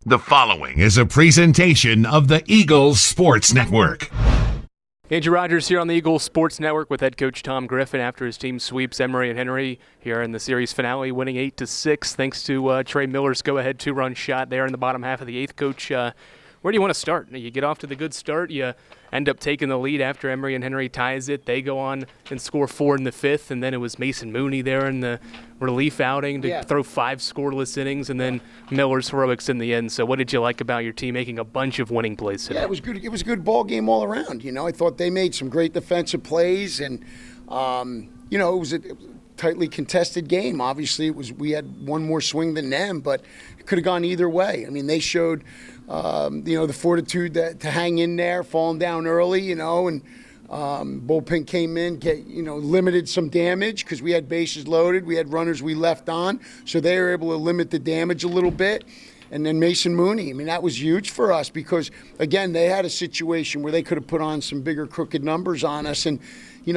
The following is a presentation of the Eagles Sports Network. Andrew Rogers here on the Eagles Sports Network with head coach Tom Griffin after his team sweeps Emory and Henry here in the series finale, winning 8-6 thanks to Trey Miller's go-ahead two-run shot there in the bottom half of the eighth. Coach, where do you want to start? You get off to the good start. You end up taking the lead after Emory and Henry ties it. They go on and score 4 in the fifth, and then it was Mason Mooney there in the relief outing to throw 5 scoreless innings, and then Miller's heroics in the end. So what did you like about your team making a bunch of winning plays today? Yeah, it was good. It was a good ball game all around. I thought they made some great defensive plays, and it was a tightly contested game. Obviously, we had one more swing than them, but it could have gone either way. I mean, they showed the fortitude to hang in there, falling down early, and bullpen came in, limited some damage because we had bases loaded. We had runners we left on, so they were able to limit the damage a little bit. And then Mason Mooney, that was huge for us because, again, they had a situation where they could have put on some bigger crooked numbers on us. And,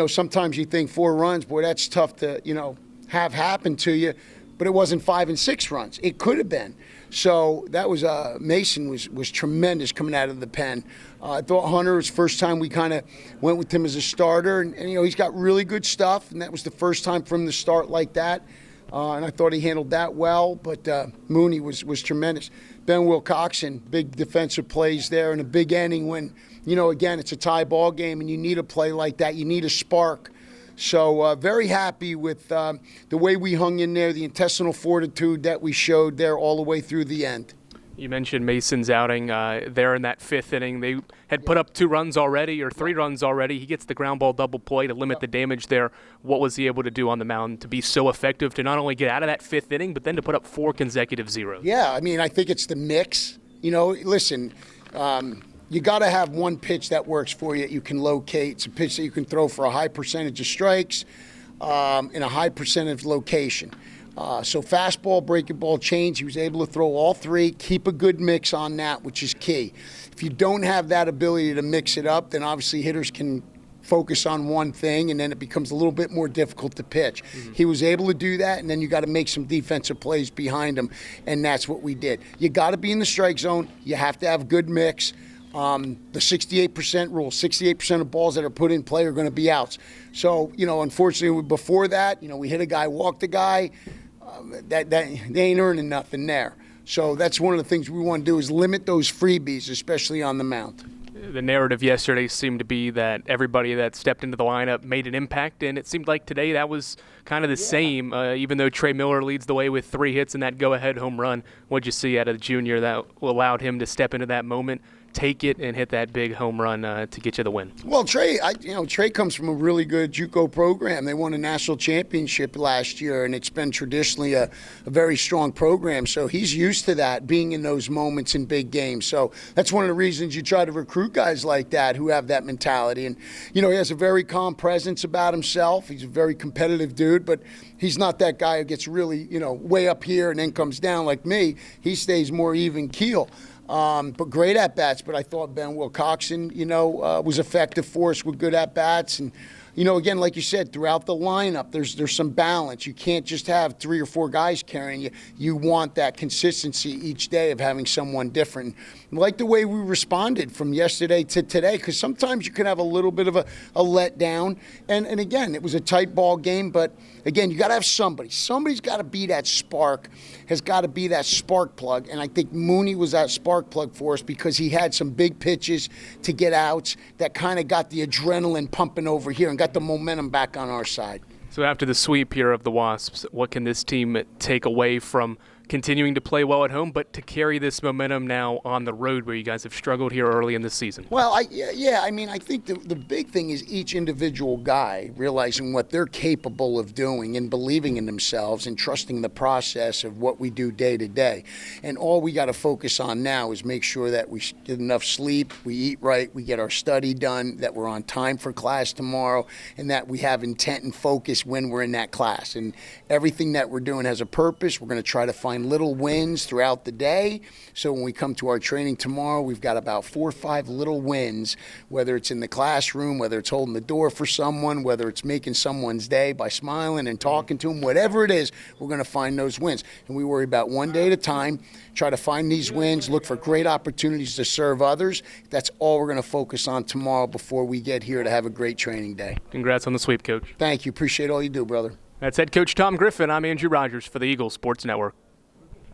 sometimes you think 4 runs, boy, that's tough to, have happen to you. But it wasn't 5 and 6 runs. It could have been. So that was Mason was tremendous coming out of the pen. I thought Hunter was the first time we kind of went with him as a starter. And, he's got really good stuff. And that was the first time for him to start like that. And I thought he handled that well, but Mooney was tremendous. Ben Wilcoxon, big defensive plays there, and a big inning when, again, it's a tie ball game and you need a play like that. You need a spark. So very happy with the way we hung in there, the intestinal fortitude that we showed there all the way through the end. You mentioned Mason's outing there in that 5th inning. They had put up 2 runs already or 3 runs already. He gets the ground ball double play to limit the damage there. What was he able to do on the mound to be so effective to not only get out of that 5th inning, but then to put up 4 consecutive zeros? Yeah, I think it's the mix. Listen, you got to have one pitch that works for you. You can locate. It's a pitch that you can throw for a high percentage of strikes in a high percentage location. So fastball, breaking ball, change, he was able to throw all 3, keep a good mix on that, which is key. If you don't have that ability to mix it up, then obviously hitters can focus on one thing, and then it becomes a little bit more difficult to pitch. Mm-hmm. He was able to do that, and then you got to make some defensive plays behind him, and that's what we did. You got to be in the strike zone. You have to have good mix. The 68% rule, 68% of balls that are put in play are going to be outs. So, unfortunately, before that, we hit a guy, walked a guy. That they ain't earning nothing there. So that's one of the things we want to do is limit those freebies, especially on the mound. The narrative yesterday seemed to be that everybody that stepped into the lineup made an impact, and it seemed like today that was kind of the same, even though Trey Miller leads the way with 3 hits and that go-ahead home run. What'd you see out of the junior that allowed him to step into that moment, take it, and hit that big home run to get you the win? Well, Trey comes from a really good JUCO program. They won a national championship last year, and it's been traditionally a very strong program. So he's used to that, being in those moments in big games. So that's one of the reasons you try to recruit guys like that who have that mentality. And, he has a very calm presence about himself. He's a very competitive dude, but he's not that guy who gets really, way up here and then comes down like me. He stays more even keel. But great at-bats. But I thought Ben Wilcoxon, was effective for us with good at-bats. And, again, like you said, throughout the lineup, there's some balance. You can't just have 3 or 4 guys carrying you. You want that consistency each day of having someone different. I like the way we responded from yesterday to today, because sometimes you can have a little bit of a letdown. And again, it was a tight ball game, but again, you got to have somebody. Somebody's got to be that spark, has got to be that spark plug. And I think Mooney was that spark plug for us because he had some big pitches to get outs that kind of got the adrenaline pumping over here and got the momentum back on our side. So after the sweep here of the Wasps, what can this team take away from continuing to play well at home, but to carry this momentum now on the road where you guys have struggled here early in the season? Well, I think the big thing is each individual guy realizing what they're capable of doing and believing in themselves and trusting the process of what we do day to day. And all we got to focus on now is make sure that we get enough sleep, we eat right, we get our study done, that we're on time for class tomorrow, and that we have intent and focus when we're in that class. And everything that we're doing has a purpose. We're going to try to find find little wins throughout the day. So when we come to our training tomorrow, we've got about 4 or 5 little wins, whether it's in the classroom, whether it's holding the door for someone, whether it's making someone's day by smiling and talking to them, whatever it is, we're going to find those wins. And we worry about one day at a time, try to find these wins, look for great opportunities to serve others. That's all we're going to focus on tomorrow before we get here to have a great training day. Congrats on the sweep, Coach. Thank you. Appreciate all you do, brother. That's head coach Tom Griffin. I'm Andrew Rogers for the Eagles Sports Network.